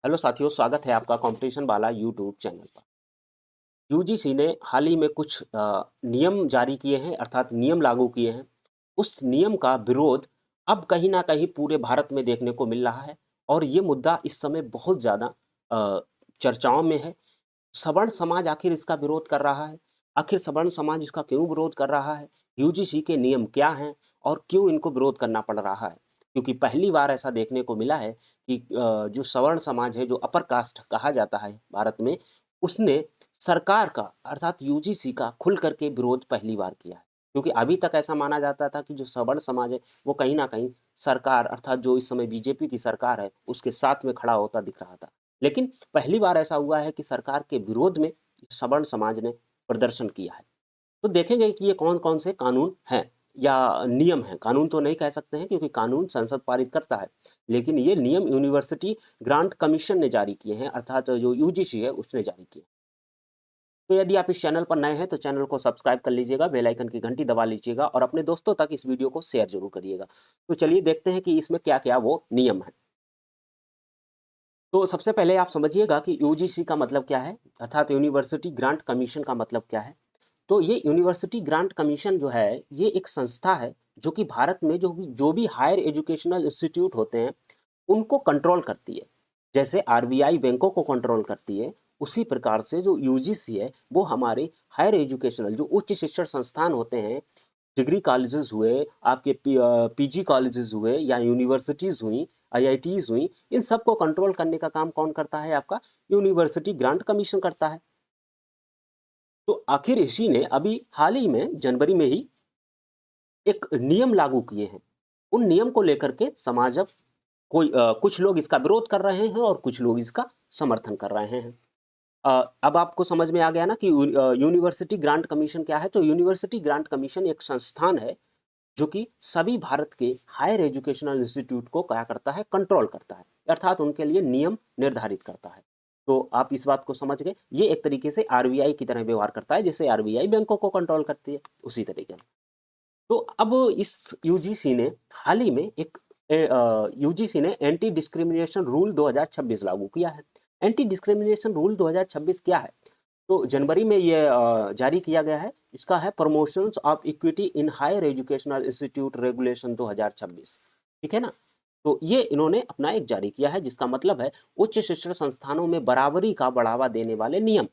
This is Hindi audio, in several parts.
हेलो साथियों, स्वागत है आपका कंपटीशन वाला यूट्यूब चैनल पर। यूजीसी ने हाल ही में कुछ नियम जारी किए हैं अर्थात नियम लागू किए हैं। उस नियम का विरोध अब कहीं न कहीं पूरे भारत में देखने को मिल रहा है और ये मुद्दा इस समय बहुत ज़्यादा अ, चर्चाओं में है। सवर्ण समाज आखिर इसका विरोध कर रहा है। आखिर सवर्ण समाज इसका क्यों विरोध कर रहा है? यूजीसी के नियम क्या हैं और क्यों इनको विरोध करना पड़ रहा है? क्योंकि पहली बार ऐसा देखने को मिला है कि जो सवर्ण समाज है, जो अपर कास्ट कहा जाता है भारत में, उसने सरकार का अर्थात यूजीसी का खुल कर के विरोध पहली बार किया है। क्योंकि अभी तक ऐसा माना जाता था कि जो सवर्ण समाज है, वो कहीं न कहीं सरकार अर्थात जो इस समय बीजेपी की सरकार है, उसके साथ में खड़ा होता दिख रहा था। लेकिन पहली बार ऐसा हुआ है कि सरकार के विरोध में सवर्ण समाज ने प्रदर्शन किया है। तो देखेंगे कि ये कौन-कौन से कानून हैं या नियम हैं। कानून तो नहीं कह सकते हैं क्योंकि कानून संसद पारित करता है। लेकिन ये नियम यूनिवर्सिटी ग्रांट कमीशन ने जारी किए हैं अर्थात जो यूजीसी है उसने जारी किए। तो यदि आप इस चैनल पर नए हैं तो चैनल को सब्सक्राइब कर लीजिएगा, बेल आइकन की घंटी दबा लीजिएगा और अपने दोस्तों तक इस वीडियो को शेयर ज़रूर करिएगा। तो चलिए देखते हैं कि इसमें क्या-क्या वो नियम हैं। तो सबसे पहले आप समझिएगा कि यूजीसी का मतलब क्या है अर्थात यूनिवर्सिटी ग्रांट कमीशन का मतलब क्या है। तो ये यूनिवर्सिटी ग्रांट कमीशन जो है ये एक संस्था है जो कि भारत में जो भी हायर एजुकेशनल इंस्टीट्यूट होते हैं उनको कंट्रोल करती है। जैसे आरबीआई बैंकों को कंट्रोल करती है, उसी प्रकार से जो यूजीसी है वो हमारे हायर एजुकेशनल जो उच्च शिक्षण संस्थान होते हैं, डिग्री कॉलेजेस हुए, आपके पीजी कॉलेजेस हुए या यूनिवर्सिटीज़ हुई, आईआईटीज़ हुई, इन सबको कंट्रोल करने का काम कौन करता है? आपका यूनिवर्सिटी ग्रांट कमीशन करता है। तो आखिर इसी ने अभी हाल ही में जनवरी में ही एक नियम लागू किए हैं। उन नियम को लेकर के समाज अब कुछ लोग इसका विरोध कर रहे हैं और कुछ लोग इसका समर्थन कर रहे हैं। अब आपको समझ में आ गया ना कि यूनिवर्सिटी ग्रांट कमीशन क्या है? तो यूनिवर्सिटी ग्रांट कमीशन एक संस्थान है जो कि सभी भारत के हायर एजुकेशनल इंस्टीट्यूट को क्या करता है? कंट्रोल करता है, अर्थात उनके लिए नियम निर्धारित करता है। तो आप इस बात को समझ गए, ये एक तरीके से आरबीआई की तरह व्यवहार करता है, जैसे आरबीआई बैंकों को कंट्रोल करती है, उसी तरीके से। तो अब इस यूजीसी ने हाल ही में यूजीसी ने एंटी डिस्क्रिमिनेशन रूल 2026 लागू किया है। एंटी डिस्क्रिमिनेशन रूल 2026 क्या है? तो जनवरी में ये जारी किया गया है। इसका है promotions of equity in higher educational institute regulation 2026। ठीक है ना? तो ये इन्होंने अपना एक जारी किया है जिसका मतलब है उच्च शिक्षण संस्थानों में बराबरी का बढ़ावा देने वाले नियम।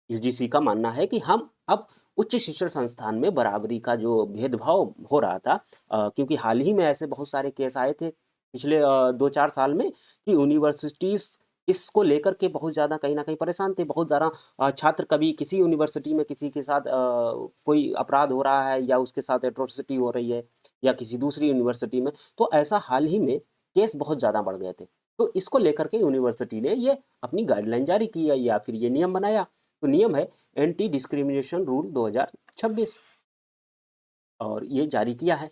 यूजीसी का मानना है कि हम अब उच्च शिक्षण संस्थान में बराबरी का जो भेदभाव हो रहा था, क्योंकि हाल ही में ऐसे बहुत सारे केस आए थे पिछले 2-4 साल में कि यूनिवर्सिटीज़ इसको लेकर के बहुत ज़्यादा कहीं न कहीं परेशान थे। बहुत ज़्यादा छात्र कभी किसी यूनिवर्सिटी में किसी के साथ कोई अपराध हो रहा है या उसके साथ एट्रोसिटी हो रही है या किसी दूसरी यूनिवर्सिटी में, तो ऐसा हाल ही में केस बहुत ज़्यादा बढ़ गए थे। तो इसको लेकर के यूनिवर्सिटी ने ये अपनी गाइडलाइन जारी की है या फिर ये नियम बनाया। तो नियम है एंटी डिस्क्रिमिनेशन रूल 2026 और ये जारी किया है।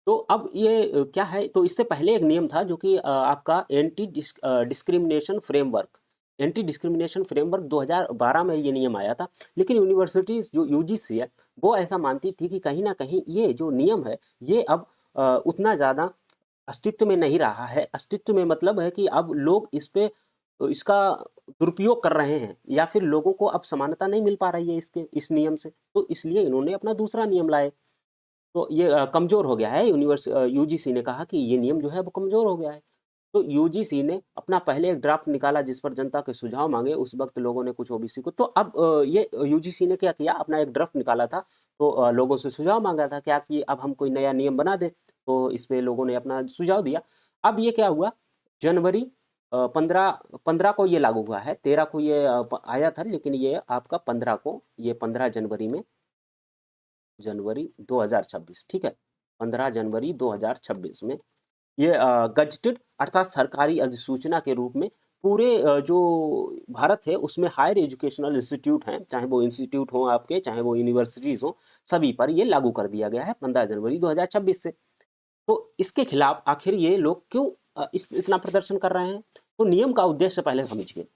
तो अब ये क्या है, तो इससे पहले एक नियम था जो कि आपका discrimination framework. Anti discrimination framework 2012 में ये नियम आया था। लेकिन यूनिवर्सिटीज़ जो यूजीसी है, वो ऐसा मानती थी कि कहीं न कहीं ये जो नियम है, ये अब उतना ज़्यादा अस्तित्व में नहीं रहा है। अस्तित्व में मतलब है कि अब लोग इस पे इसका दुरुपयोग कर रहे हैं या फिर लोगों को अब समानता नहीं मिल पा रही है इस नियम से। तो इसलिए इन्होंने अपना दूसरा नियम लाए। तो ये कमज़ोर हो गया है। यूजीसी ने कहा कि ये नियम जो है वो कमज़ोर हो गया है। तो यूजीसी ने अपना पहले एक ड्राफ्ट निकाला जिस पर जनता के सुझाव माँगे, उस वक़्त लोगों ने कुछ ओबीसी को तो अब ये यूजीसी ने क्या किया, अपना एक ड्राफ्ट निकाला था, तो लोगों से सुझाव माँगा था क्या कि अब हम कोई नया नियम बना दें, तो इस पे लोगों ने अपना सुझाव दिया। अब ये क्या हुआ, जनवरी 15 15 को ये लागू हुआ है, 13 को ये आया था लेकिन ये आपका 15 को, ये 15 जनवरी में, जनवरी 2026, ठीक है? 15 जनवरी 2026 में ये गज़ेटेड अर्थात सरकारी अधिसूचना के रूप में पूरे जो भारत है उसमें हायर एजुकेशनल इंस्टीट्यूट हैं, चाहे वो इंस्टीट्यूट हों आपके, चाहे वो यूनिवर्सिटीज़ हों, सभी पर ये लागू कर दिया गया है 15 जनवरी 2026 से। तो इसके खिलाफ आखिर ये लोग क्यों इस इतना प्रदर्शन कर रहे हैं? तो नियम का उद्देश्य पहले समझिए।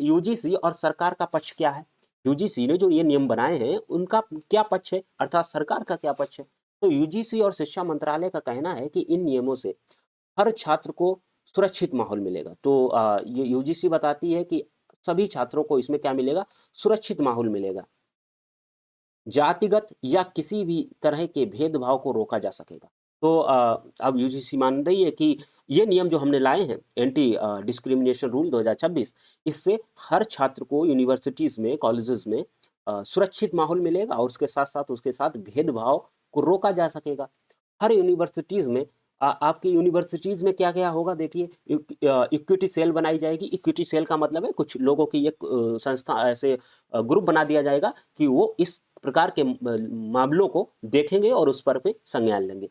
यूजीसी और सरकार का पक्ष क्या है? यूजीसी ने जो ये नियम बनाए हैं, उनका क्या पक्ष है? अर्थात सरकार का क्या पक्ष है? तो यूजीसी और शिक्षा मंत्रालय का कहना है कि इन नियमों से हर छात्र को सुरक्षित माहौल मिलेगा। तो ये यूजीसी बताती है कि सभी छात्रों को इसमें क्या मिलेगा, सुरक्षित माहौल मिलेगा। जातिगत या किसी भी तरह के भेदभाव को रोका जा सकेगा। तो अब यूजीसी मान रही है कि ये नियम जो हमने लाए हैं, एंटी डिस्क्रिमिनेशन रूल 2026, इससे हर छात्र को यूनिवर्सिटीज़ में, कॉलेजेस में सुरक्षित माहौल मिलेगा और उसके साथ भेदभाव को रोका जा सकेगा। हर यूनिवर्सिटीज़ में आपकी यूनिवर्सिटीज़ में क्या-क्या होगा, देखिए, इक्विटी सेल बनाई जाएगी। इक्विटी सेल का मतलब है कुछ लोगों की एक संस्था, ऐसे ग्रुप बना दिया जाएगा कि वो इस प्रकार के मामलों को देखेंगे और उस पर पे संज्ञान लेंगे।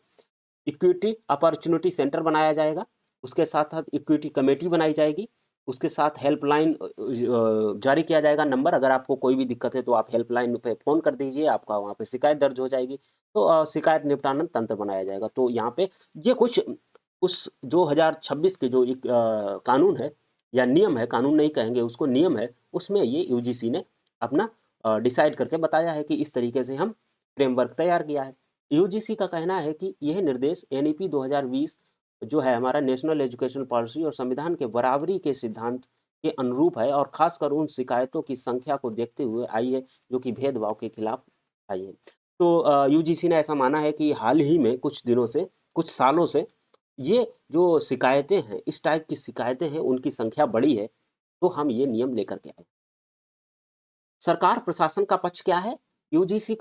इक्विटी अपॉर्चुनिटी सेंटर बनाया जाएगा, उसके साथ-साथ इक्विटी कमेटी बनाई जाएगी, उसके साथ हेल्पलाइन जारी किया जाएगा नंबर। अगर आपको कोई भी दिक्कत है तो आप हेल्पलाइन पे फ़ोन कर दीजिए, आपका वहाँ पे शिकायत दर्ज हो जाएगी। तो शिकायत निपटान तंत्र बनाया जाएगा। तो यहाँ पे ये कुछ उस 2026 के जो एक कानून है या नियम है, कानून नहीं कहेंगे उसको, नियम है, उसमें ये यूजीसी ने अपना डिसाइड करके बताया है कि इस तरीके से हम फ्रेमवर्क तैयार किया है। यूजीसी का कहना है कि यह निर्देश एनईपी 2020 जो है हमारा नेशनल एजुकेशन पॉलिसी और संविधान के बराबरी के सिद्धांत के अनुरूप है और खासकर उन शिकायतों की संख्या को देखते हुए आई है जो कि भेदभाव के खिलाफ आई है। तो यूजीसी ने ऐसा माना है कि हाल ही में कुछ दिनों से, कुछ सालों से ये जो शिकायतें हैं, इस टाइप की शिकायतें हैं, उनकी संख्या बढ़ी है, तो हम ये नियम लेकर के आए। सरकार प्रशासन का पक्ष क्या है? यूजीसी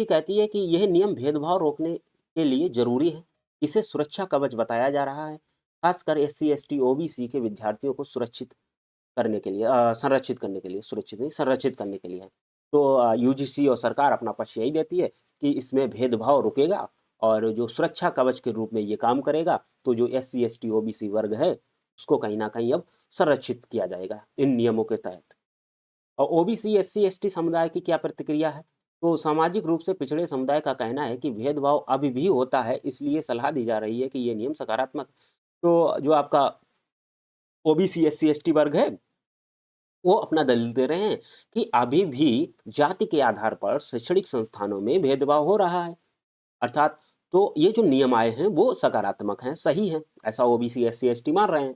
कहती है कि यह नियम भेदभाव रोकने के लिए ज़रूरी है। इसे सुरक्षा कवच बताया जा रहा है, खासकर एससी, एसटी, ओबीसी के विद्यार्थियों को सुरक्षित करने के लिए, संरक्षित करने के लिए, सुरक्षित नहीं, संरक्षित करने के लिए है। तो यूजीसी और सरकार अपना पक्ष यही देती है कि इसमें भेदभाव रुकेगा और जो सुरक्षा कवच के रूप में ये काम करेगा, तो जो एससी, एसटी, ओबीसी वर्ग है, उसको कहीं न कहीं अब संरक्षित किया जाएगा इन नियमों के तहत। और ओबीसी, एससी, एसटी समुदाय की क्या प्रतिक्रिया है? तो सामाजिक रूप से पिछड़े समुदाय का कहना है कि भेदभाव अभी भी होता है, इसलिए सलाह दी जा रही है कि ये नियम सकारात्मक। तो जो आपका ओबीसी, एससी, एसटी वर्ग है, वो अपना दलील दे रहे हैं कि अभी भी जाति के आधार पर शैक्षणिक संस्थानों में भेदभाव हो रहा है। अर्थात तो ये जो नियम आए हैं वो सकारात्मक हैं, सही हैं, ऐसा ओबीसी, एससी, एसटी मान रहे हैं।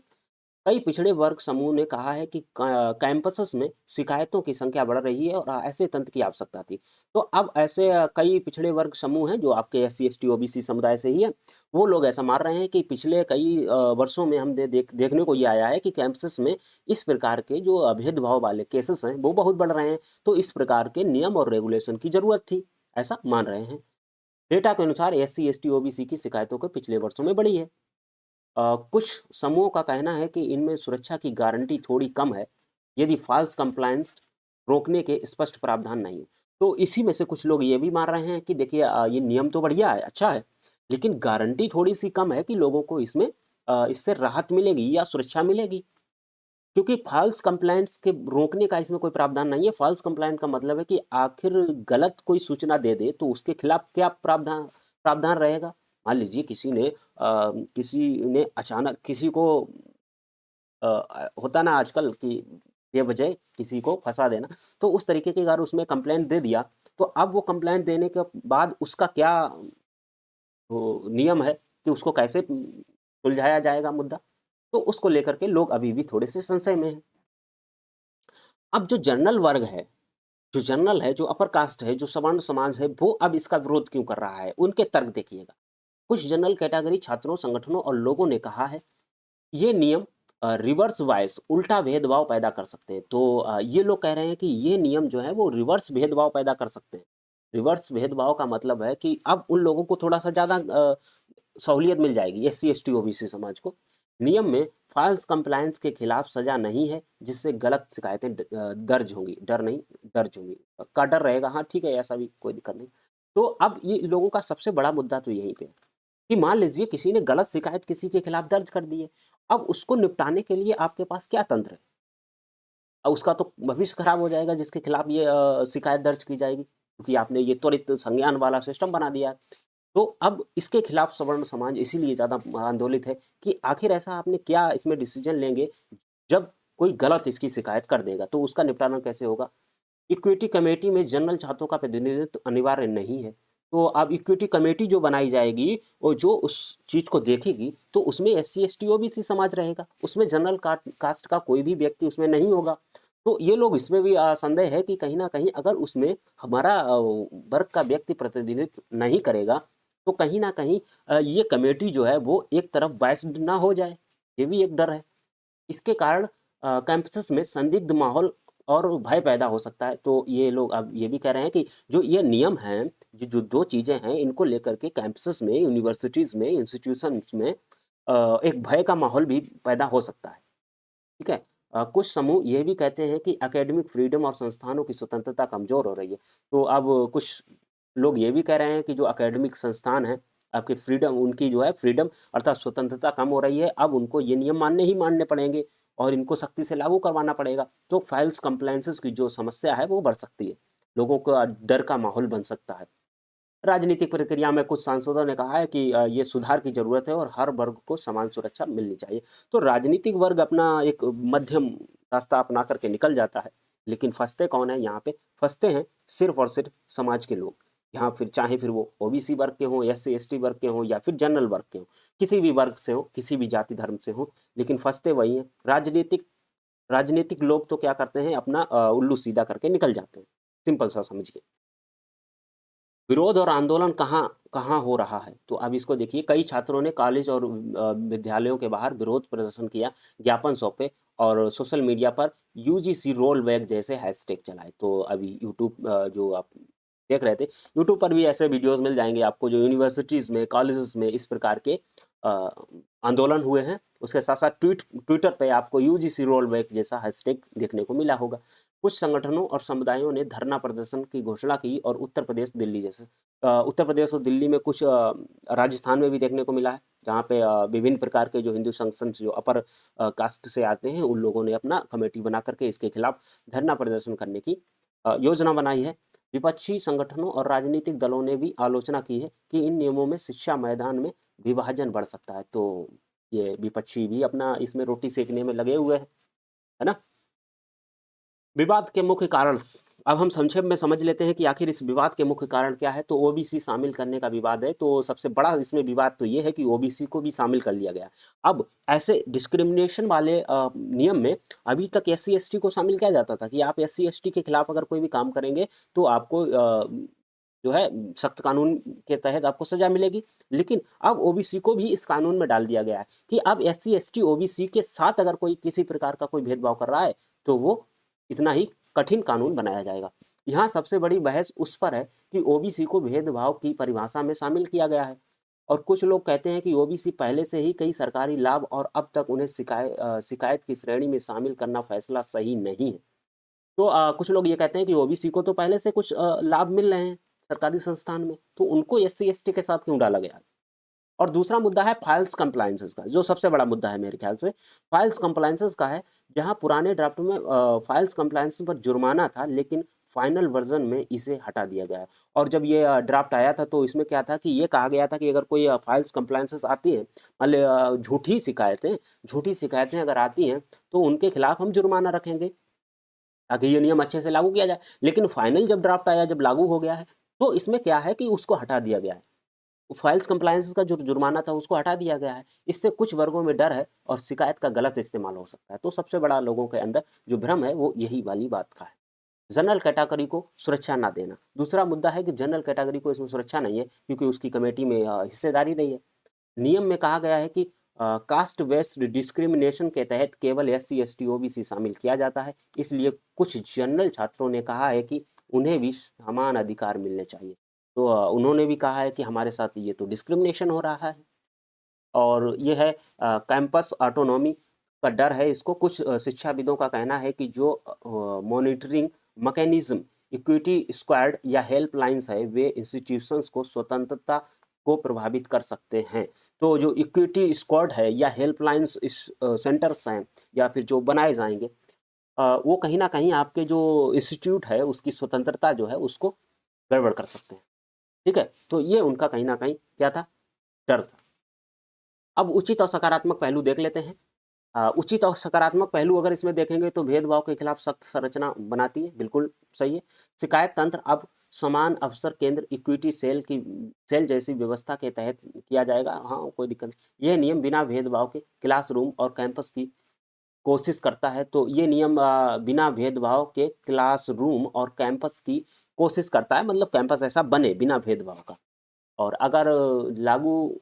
कई पिछड़े वर्ग समूह ने कहा है कि कैंपसेस में शिकायतों की संख्या बढ़ रही है और ऐसे तंत्र की आवश्यकता थी। तो अब ऐसे कई पिछड़े वर्ग समूह हैं जो आपके एससी, एसटी, ओबीसी समुदाय से ही है। वो लोग ऐसा मान रहे हैं कि पिछले कई वर्षों में हमने देखने को ये आया है कि कैंपसेस में इस प्रकार के जो भेदभाव वाले केसेस हैं वो बहुत बढ़ रहे हैं। तो इस प्रकार के नियम और रेगुलेशन की ज़रूरत थी, ऐसा मान रहे हैं। डेटा के अनुसार एससी, एसटी, ओबीसी की शिकायतों को पिछले वर्षों में बढ़ी है। कुछ समूहों का कहना है कि इनमें सुरक्षा की गारंटी थोड़ी कम है यदि फॉल्स कंप्लायंस रोकने के स्पष्ट प्रावधान नहीं है। तो इसी में से कुछ लोग ये भी मान रहे हैं कि देखिए, ये नियम तो बढ़िया है, अच्छा है, लेकिन गारंटी थोड़ी सी कम है कि लोगों को इसमें इससे राहत मिलेगी या सुरक्षा मिलेगी, क्योंकि फॉल्स कंप्लायंस के रोकने का इसमें कोई प्रावधान नहीं है। फॉल्स कंप्लायंट का मतलब है कि आखिर गलत कोई सूचना दे दे तो उसके खिलाफ क्या प्रावधान प्रावधान रहेगा। मान लीजिए किसी ने अचानक किसी को होता ना आजकल कि बेवजह किसी को फंसा देना, तो उस तरीके की अगर उसमें कंप्लेंट दे दिया, तो अब वो कंप्लेंट देने के बाद उसका क्या वो नियम है कि उसको कैसे सुलझाया जाएगा मुद्दा, तो उसको लेकर के लोग अभी भी थोड़े से संशय में हैं। अब जो जनरल वर्ग है, जो जनरल है, जो अपर कास्ट है, जो सवर्ण समाज है, वो अब इसका विरोध क्यों कर रहा है? उनके तर्क देखिएगा। कुछ जनरल कैटेगरी छात्रों, संगठनों और लोगों ने कहा है ये नियम रिवर्स बायस, उल्टा भेदभाव पैदा कर सकते हैं। तो ये लोग कह रहे हैं कि ये नियम जो है वो रिवर्स भेदभाव पैदा कर सकते हैं। रिवर्स भेदभाव का मतलब है कि अब उन लोगों को थोड़ा-सा ज़्यादा सहूलियत मिल जाएगी, एससी, एसटी, ओबीसी समाज को। नियम में फॉल्स कंप्लायंस के खिलाफ सज़ा नहीं है, जिससे गलत शिकायतें दर्ज होंगी, डर नहीं, दर्ज होंगी। का डर रहेगा, हाँ ठीक है, ऐसा भी कोई दिक्कत नहीं। तो अब ये लोगों का सबसे बड़ा मुद्दा तो यहीं पे है कि मान लीजिए किसी ने गलत शिकायत किसी के खिलाफ दर्ज कर दी है, अब उसको निपटाने के लिए आपके पास क्या तंत्र है? उसका तो भविष्य खराब हो जाएगा जिसके खिलाफ ये शिकायत दर्ज की जाएगी, क्योंकि आपने ये त्वरित संज्ञान वाला सिस्टम बना दिया है। तो अब इसके खिलाफ सवर्ण समाज इसीलिए ज़्यादा आंदोलित है कि आखिर ऐसा आपने क्या इसमें डिसीजन लेंगे, जब कोई गलत इसकी शिकायत कर देगा, तो उसका निपटारा कैसे होगा? इक्विटी कमेटी में जनरल छात्रों का प्रतिनिधित्व अनिवार्य नहीं है। तो अब इक्विटी कमेटी जो बनाई जाएगी और जो उस चीज़ को देखेगी, तो उसमें SC ST OBC समाज रहेगा, उसमें जनरल कास्ट का कोई भी व्यक्ति उसमें नहीं होगा। तो ये लोग इसमें भी संदेह है कि कहीं ना कहीं अगर उसमें हमारा वर्ग का व्यक्ति प्रतिनिधित्व नहीं करेगा, तो कहीं ना कहीं ये कमेटी जो है वो एक तरफ बायस्ड ना हो जाए, ये भी एक डर है। इसके कारण कैंपस में संदिग्ध माहौल और भय पैदा हो सकता है। तो ये लोग अब ये भी कह रहे हैं कि जो ये नियम हैं, जो दो चीज़ें हैं, इनको लेकर के कैंपस में, यूनिवर्सिटीज़ में, इंस्टीट्यूशंस में एक भय का माहौल भी पैदा हो सकता है। ठीक है। कुछ समूह ये भी कहते हैं कि एकेडमिक फ्रीडम और संस्थानों की स्वतंत्रता कमज़ोर हो रही है। तो अब कुछ लोग ये भी कह रहे हैं कि जो एकेडमिक संस्थान हैं, आपकी फ्रीडम, उनकी जो है फ्रीडम अर्थात स्वतंत्रता कम हो रही है। अब उनको ये नियम मानने पड़ेंगे और इनको सख्ती से लागू करवाना पड़ेगा। तो फाइल्स कंप्लायंसेस की जो समस्या है वो बढ़ सकती है, लोगों का डर का माहौल बन सकता है। राजनीतिक प्रक्रिया में कुछ सांसदों ने कहा है कि ये सुधार की जरूरत है और हर वर्ग को समान सुरक्षा मिलनी चाहिए। तो राजनीतिक वर्ग अपना एक मध्यम रास्ता अपना करके निकल जाता है, लेकिन फंसते कौन है यहाँ पे? फंसते हैं सिर्फ और सिर्फ समाज के लोग। यहाँ फिर चाहे फिर वो OBC वर्ग के हों, SC ST वर्ग के हों या फिर जनरल वर्ग के हों, किसी भी वर्ग से हो, किसी भी जाति धर्म से हो, लेकिन फंसते वही हैं। राजनीतिक लोग तो क्या करते हैं, अपना उल्लू सीधा करके निकल जाते हैं, सिंपल सा समझ के। विरोध और आंदोलन कहाँ कहाँ हो रहा है? तो अब इसको देखिए, कई छात्रों ने कॉलेज और विद्यालयों के बाहर विरोध प्रदर्शन किया, ज्ञापन सौंपे और सोशल मीडिया पर UGC रोल बैक जैसे हैशटैग चलाए। तो अभी यूट्यूब जो आप देख रहे थे, यूट्यूब पर भी ऐसे वीडियोस मिल जाएंगे आपको, जो यूनिवर्सिटीज़ में, कॉलेजेस में इस प्रकार के अ, आंदोलन हुए हैं। उसके साथ साथ ट्विटर पे आपको UGC रोल बैक जैसा हैशटैग देखने को मिला होगा। कुछ संगठनों और समुदायों ने धरना प्रदर्शन की घोषणा की और उत्तर प्रदेश, दिल्ली जैसे उत्तर प्रदेश और दिल्ली में, कुछ राजस्थान में भी देखने को मिला है, जहाँ पे विभिन्न प्रकार के जो हिंदू संगठन जो अपर कास्ट से आते हैं, उन लोगों ने अपना कमेटी बना करके इसके खिलाफ धरना प्रदर्शन करने की योजना बनाई है। विपक्षी संगठनों और राजनीतिक दलों ने भी आलोचना की है कि इन नियमों में शिक्षा मैदान में विभाजन बढ़ सकता है। तो ये विपक्षी भी अपना इसमें रोटी सेकने में लगे हुए हैं, है ना। विवाद के मुख्य कारण, अब हम संक्षेप में समझ लेते हैं कि आखिर इस विवाद के मुख्य कारण क्या है। तो OBC शामिल करने का विवाद है। तो सबसे बड़ा इसमें विवाद तो ये है कि OBC को भी शामिल कर लिया गया। अब ऐसे डिस्क्रिमिनेशन वाले नियम में अभी तक SC ST को शामिल किया जाता था कि आप SC ST के खिलाफ अगर कोई भी काम करेंगे तो आपको जो है सख्त कानून के तहत आपको सजा मिलेगी। लेकिन अब OBC को भी इस कानून में डाल दिया गया है कि अब SC ST OBC के साथ अगर कोई किसी प्रकार का कोई भेदभाव कर रहा है तो वो इतना ही कठिन कानून बनाया जाएगा। यहाँ सबसे बड़ी बहस उस पर है कि OBC को भेदभाव की परिभाषा में शामिल किया गया है, और कुछ लोग कहते हैं कि OBC पहले से ही कई सरकारी लाभ और अब तक उन्हें शिकायत की श्रेणी में शामिल करना फैसला सही नहीं है। तो कुछ लोग ये कहते हैं कि OBC को तो पहले से कुछ लाभ मिल रहे हैं सरकारी संस्थान में, तो उनको SC ST के साथ क्यों डाला गया? और दूसरा मुद्दा है फाइल्स कंप्लायंसेस का, जो सबसे बड़ा मुद्दा है मेरे ख्याल से, फाइल्स कंप्लायंसेस का है। जहां पुराने ड्राफ्ट में फाइल्स कंप्लायंसेस पर जुर्माना था, लेकिन फाइनल वर्जन में इसे हटा दिया गया है। और जब ये ड्राफ्ट आया था तो इसमें क्या था कि ये कहा गया था कि अगर कोई फाइल्स कंप्लायंसेस आती है, मतलब झूठी शिकायतें अगर आती हैं, तो उनके खिलाफ हम जुर्माना रखेंगे ताकि ये नियम अच्छे से लागू किया जाए। लेकिन फाइनल जब ड्राफ्ट आया, जब लागू हो गया है, तो इसमें क्या है कि उसको हटा दिया गया है। फाइल्स कंप्लायंसेस का जो जुर्माना था उसको हटा दिया गया है। इससे कुछ वर्गों में डर है और शिकायत का गलत इस्तेमाल हो सकता है। तो सबसे बड़ा लोगों के अंदर जो भ्रम है वो यही वाली बात का है। जनरल कैटेगरी को सुरक्षा ना देना दूसरा मुद्दा है कि जनरल कैटेगरी को इसमें सुरक्षा नहीं है, क्योंकि उसकी कमेटी में हिस्सेदारी नहीं है। नियम में कहा गया है कि कास्ट बेस्ड डिस्क्रिमिनेशन के तहत केवल SC ST OBC शामिल किया जाता है। इसलिए कुछ जनरल छात्रों ने कहा है कि उन्हें भी समान अधिकार मिलने चाहिए। तो उन्होंने भी कहा है कि हमारे साथ ये तो डिस्क्रिमिनेशन हो रहा है। और ये है कैंपस ऑटोनॉमी का डर है इसको। कुछ शिक्षाविदों का कहना है कि जो मॉनिटरिंग मैकेनिज्म, इक्विटी स्क्वाड या हेल्पलाइंस है, वे इंस्टीट्यूशंस को स्वतंत्रता को प्रभावित कर सकते हैं। तो जो इक्विटी स्क्वाड है या हेल्पलाइंस सेंटर्स हैं या फिर जो बनाए जाएंगे, वो कहीं ना कहीं आपके जो इंस्टीट्यूट है उसकी स्वतंत्रता जो है उसको गड़बड़ कर सकते हैं। ठीक है, तो ये उनका कहीं ना कहीं क्या था, डर था। अब उचित और सकारात्मक पहलू देख लेते हैं। उचित और सकारात्मक पहलू अगर इसमें देखेंगे तो भेदभाव के खिलाफ सख्त संरचना बनाती है, बिल्कुल सही है। शिकायत तंत्र अब समान अवसर केंद्र इक्विटी सेल जैसी व्यवस्था के तहत किया जाएगा। हाँ, कोई दिक्कत नहीं। यह नियम बिना भेदभाव के क्लासरूम और कैंपस की कोशिश करता है। तो ये नियम बिना भेदभाव के क्लासरूम और कैंपस की कोशिश करता है, मतलब कैंपस ऐसा बने बिना भेदभाव का। और अगर लागू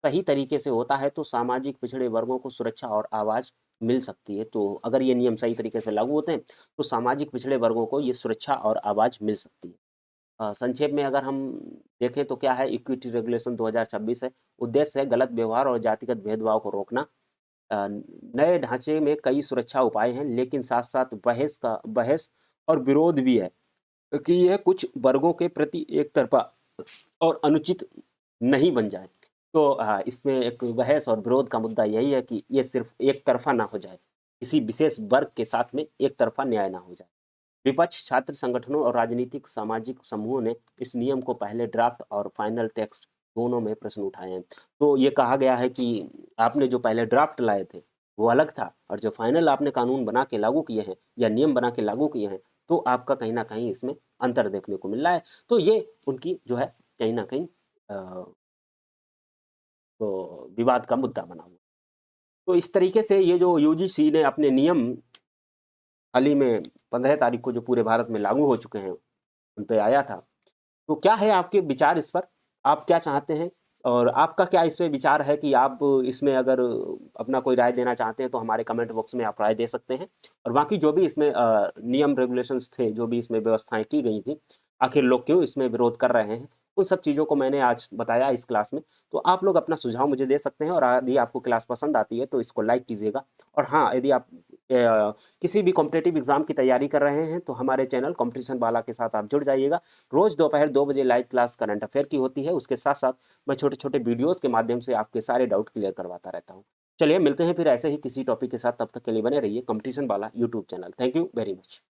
सही तरीके से होता है तो सामाजिक पिछड़े वर्गों को सुरक्षा और आवाज़ मिल सकती है। तो अगर ये नियम सही तरीके से लागू होते हैं तो सामाजिक पिछड़े वर्गों को ये सुरक्षा और आवाज़ मिल सकती है। संक्षेप में अगर हम देखें तो क्या है, इक्विटी रेगुलेशन 2026 है। उद्देश्य है गलत व्यवहार और जातिगत भेदभाव को रोकना। नए ढांचे में कई सुरक्षा उपाय हैं, लेकिन साथ साथ बहस और विरोध भी है कि यह कुछ वर्गों के प्रति एक तरफा और अनुचित नहीं बन जाए। तो इसमें एक बहस और विरोध का मुद्दा यही है कि ये सिर्फ एक तरफा ना हो जाए, किसी विशेष वर्ग के साथ में एक तरफा न्याय ना हो जाए। विपक्ष, छात्र संगठनों और राजनीतिक सामाजिक समूहों ने इस नियम को पहले ड्राफ्ट और फाइनल टेक्स्ट दोनों में प्रश्न उठाए हैं। तो ये कहा गया है कि आपने जो पहले ड्राफ्ट लाए थे वो अलग था, और जो फाइनल आपने कानून बना के लागू किए हैं या नियम बना के लागू किए हैं, तो आपका कहीं ना कहीं इसमें अंतर देखने को मिल रहा है। तो ये उनकी जो है कहीं ना कहीं तो विवाद का मुद्दा बना हुआ। तो इस तरीके से ये जो यूजीसी ने अपने नियम हाल ही में 15 तारीख को जो पूरे भारत में लागू हो चुके हैं उन पे आया था। तो क्या है आपके विचार इस पर? आप क्या चाहते हैं? और आपका क्या इस पे विचार है कि आप इसमें अगर अपना कोई राय देना चाहते हैं तो हमारे कमेंट बॉक्स में आप राय दे सकते हैं। और बाकी जो भी इसमें नियम रेगुलेशंस थे, जो भी इसमें व्यवस्थाएं की गई थी, आखिर लोग क्यों इसमें विरोध कर रहे हैं, उन सब चीज़ों को मैंने आज बताया इस क्लास में। तो आप लोग अपना सुझाव मुझे दे सकते हैं, और यदि आपको क्लास पसंद आती है तो इसको लाइक कीजिएगा। और हाँ, यदि आप किसी भी कॉम्पिटिटिव एग्जाम की तैयारी कर रहे हैं तो हमारे चैनल कॉम्पिटिशन वाला के साथ आप जुड़ जाइएगा। रोज़ दोपहर 2 बजे लाइव क्लास करंट अफेयर की होती है। उसके साथ साथ मैं छोटे छोटे वीडियोज़ के माध्यम से आपके सारे डाउट क्लियर करवाता रहता हूँ। चलिए मिलते हैं फिर ऐसे ही किसी टॉपिक के साथ, तब तक के लिए बने रहिए कॉम्पिटिशन वाला YouTube channel. Thank you very much.